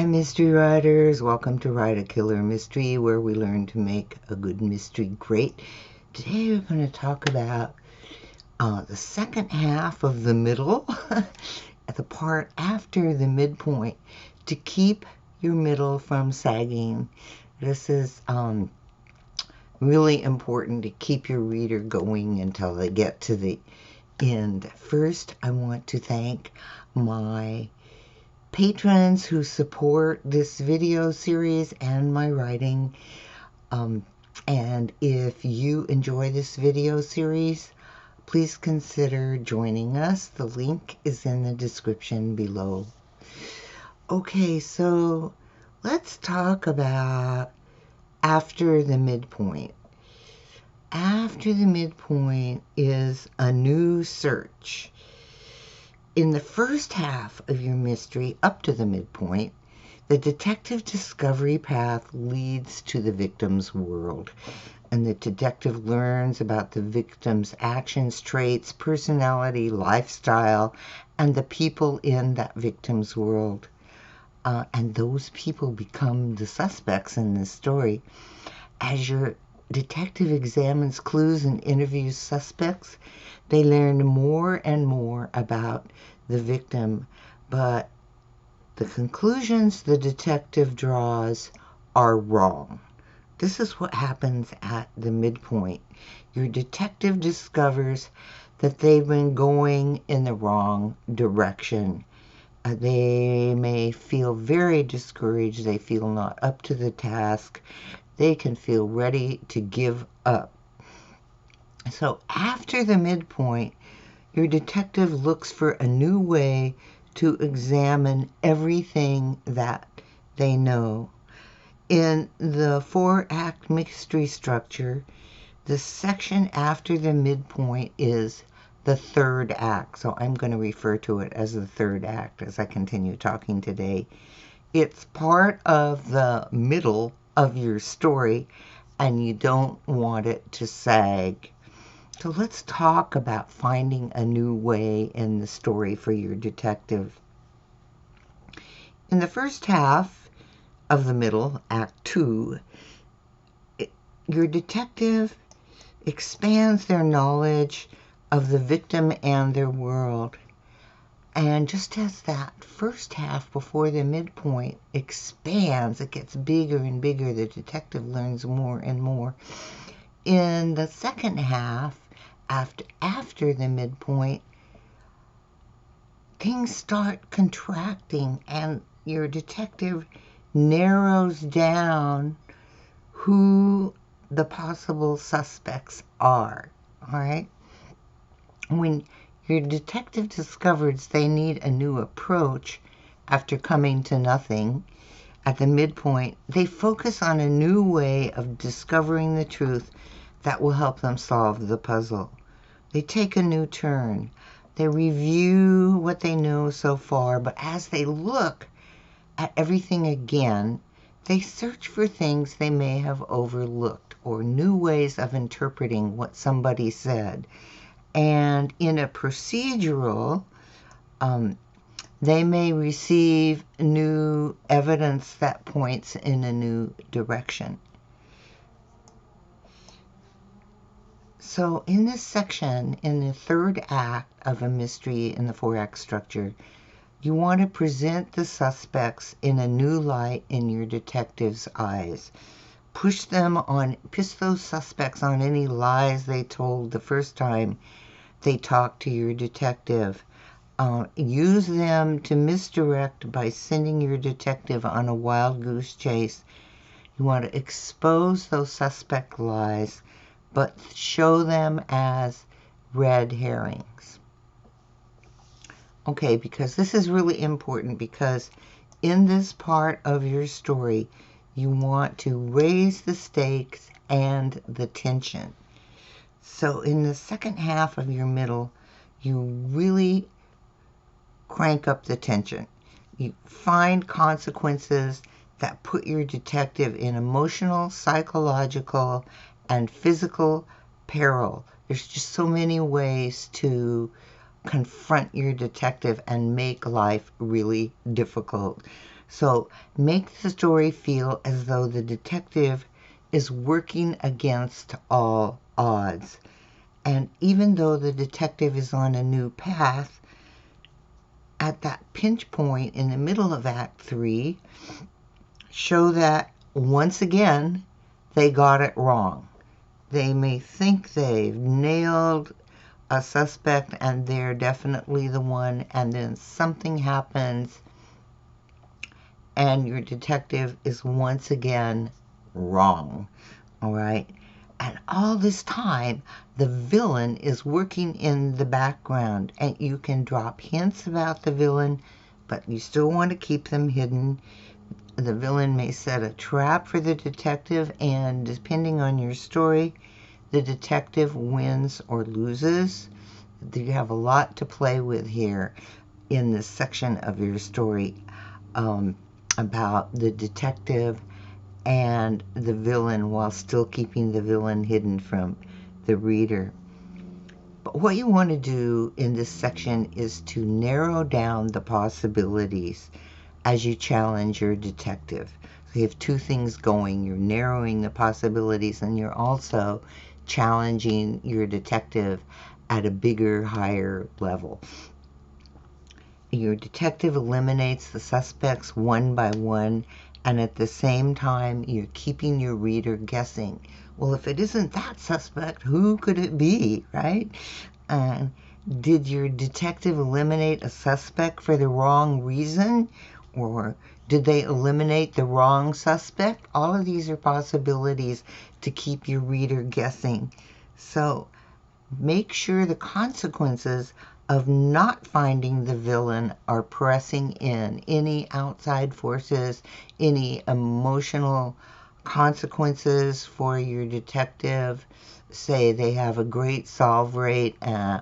mystery writers, welcome to Write a Killer Mystery, where we learn to make a good mystery great. Today we're going to talk about the second half of the middle, the part after the midpoint, to keep your middle from sagging. This is really important to keep your reader going until they get to the end. First, I want to thank my patrons who support this video series and my writing. And if you enjoy this video series, please consider joining us. The link is in the description below. Okay, so let's talk about after the midpoint. After the midpoint is a new search. In the first half of your mystery, up to the midpoint, the detective discovery path leads to the victim's world, and the detective learns about the victim's actions, traits, personality, lifestyle, and the people in that victim's world. And those people become the suspects in this story. As your detective examines clues and interviews suspects, they learn more and more about the victim, but the conclusions the detective draws are wrong. This is what happens at the midpoint. Your detective discovers that they've been going in the wrong direction. They may feel very discouraged. They feel not up to the task. They can feel ready to give up. So after the midpoint, your detective looks for a new way to examine everything that they know. In the 4-act mystery structure, the section after the midpoint is the third act. So I'm going to refer to it as the third act as I continue talking today. It's part of the middle of your story, and you don't want it to sag. So let's talk about finding a new way in the story for your detective. In the first half of the middle, Act 2, your detective expands their knowledge of the victim and their world. And just as that first half before the midpoint expands, it gets bigger and bigger, the detective learns more and more. In the second half, after the midpoint, things start contracting and your detective narrows down who the possible suspects are. All right? When your detective discovers they need a new approach after coming to nothing at the midpoint, they focus on a new way of discovering the truth that will help them solve the puzzle. They take a new turn. They review what they know so far, but as they look at everything again, they search for things they may have overlooked or new ways of interpreting what somebody said. And in a procedural, they may receive new evidence that points in a new direction. So in this section, in the third act of a mystery in the 4-act structure, you want to present the suspects in a new light in your detective's eyes. Push those suspects on any lies they told the first time they talked to your detective. Use them to misdirect by sending your detective on a wild goose chase. You want to expose those suspect lies, but show them as red herrings. Okay, because this is really important, because in this part of your story, you want to raise the stakes and the tension. So in the second half of your middle, you really crank up the tension. You find consequences that put your detective in emotional, psychological, and physical peril. There's just so many ways to confront your detective and make life really difficult. So make the story feel as though the detective is working against all odds. And even though the detective is on a new path, at that pinch point in the middle of Act 3, show that once again they got it wrong. They may think they've nailed a suspect and they're definitely the one, and then something happens and your detective is once again wrong. All right? And all this time, the villain is working in the background, and you can drop hints about the villain, but you still want to keep them hidden. The villain may set a trap for the detective, and depending on your story, the detective wins or loses. You have a lot to play with here in this section of your story about the detective and the villain, while still keeping the villain hidden from the reader. But what you want to do in this section is to narrow down the possibilities as you challenge your detective. So you have two things going. You're narrowing the possibilities, and you're also challenging your detective at a bigger, higher level. Your detective eliminates the suspects one by one, and at the same time, you're keeping your reader guessing. Well, if it isn't that suspect, who could it be, right? And did your detective eliminate a suspect for the wrong reason? Or did they eliminate the wrong suspect? All of these are possibilities to keep your reader guessing. So make sure the consequences of not finding the villain are pressing in. Any outside forces, any emotional consequences for your detective. Say they have a great solve rate, and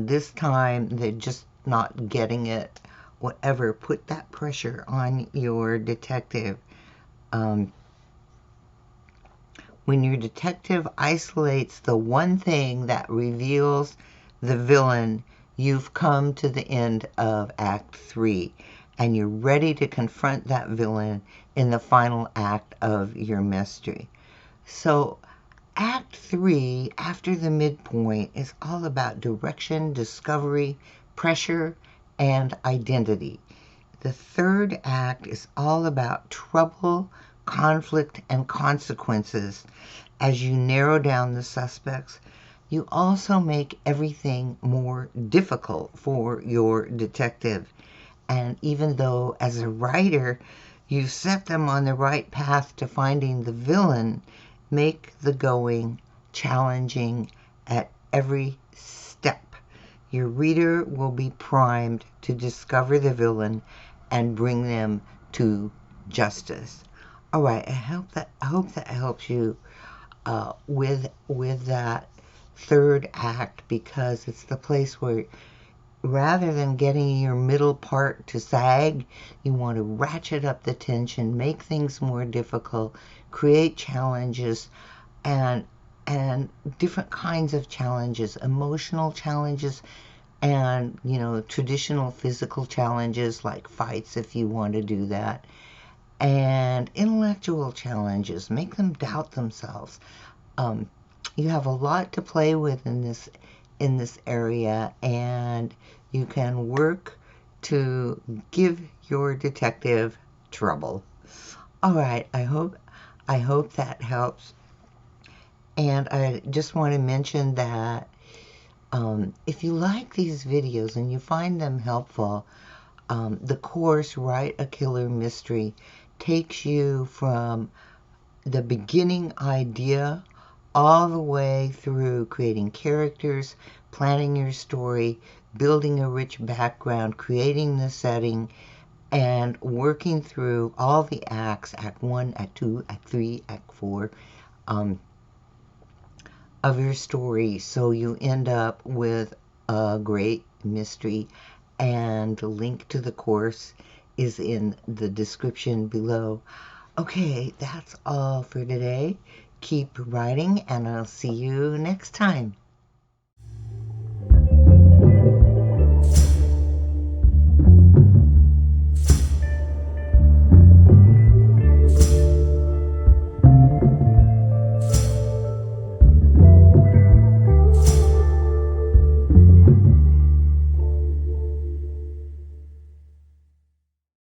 this time they're just not getting it. Whatever, put that pressure on your detective. When your detective isolates the one thing that reveals the villain, you've come to the end of Act 3, and you're ready to confront that villain in the final act of your mystery. So Act 3, after the midpoint, is all about direction, discovery, pressure, and identity. The third act is all about trouble, conflict, and consequences. As you narrow down the suspects, you also make everything more difficult for your detective. And even though, as a writer, you set them on the right path to finding the villain, make the going challenging at every step. Your reader will be primed to discover the villain and bring them to justice. All right, I hope that helps you with that third act, because it's the place where, rather than getting your middle part to sag, you want to ratchet up the tension, make things more difficult, create challenges, and different kinds of challenges, emotional challenges, and traditional physical challenges like fights if you want to do that, and intellectual challenges, make them doubt themselves. You have a lot to play with in this area, and you can work to give your detective trouble. All right, I hope that helps. And I just want to mention that if you like these videos and you find them helpful, the course Write a Killer Mystery takes you from the beginning idea all the way through creating characters, planning your story, building a rich background, creating the setting, and working through all the acts, Act 1, Act 2, Act 3, Act 4, of your story, so you end up with a great mystery. And the link to the course is in the description below. Okay, that's all for today. Keep writing, and I'll see you next time.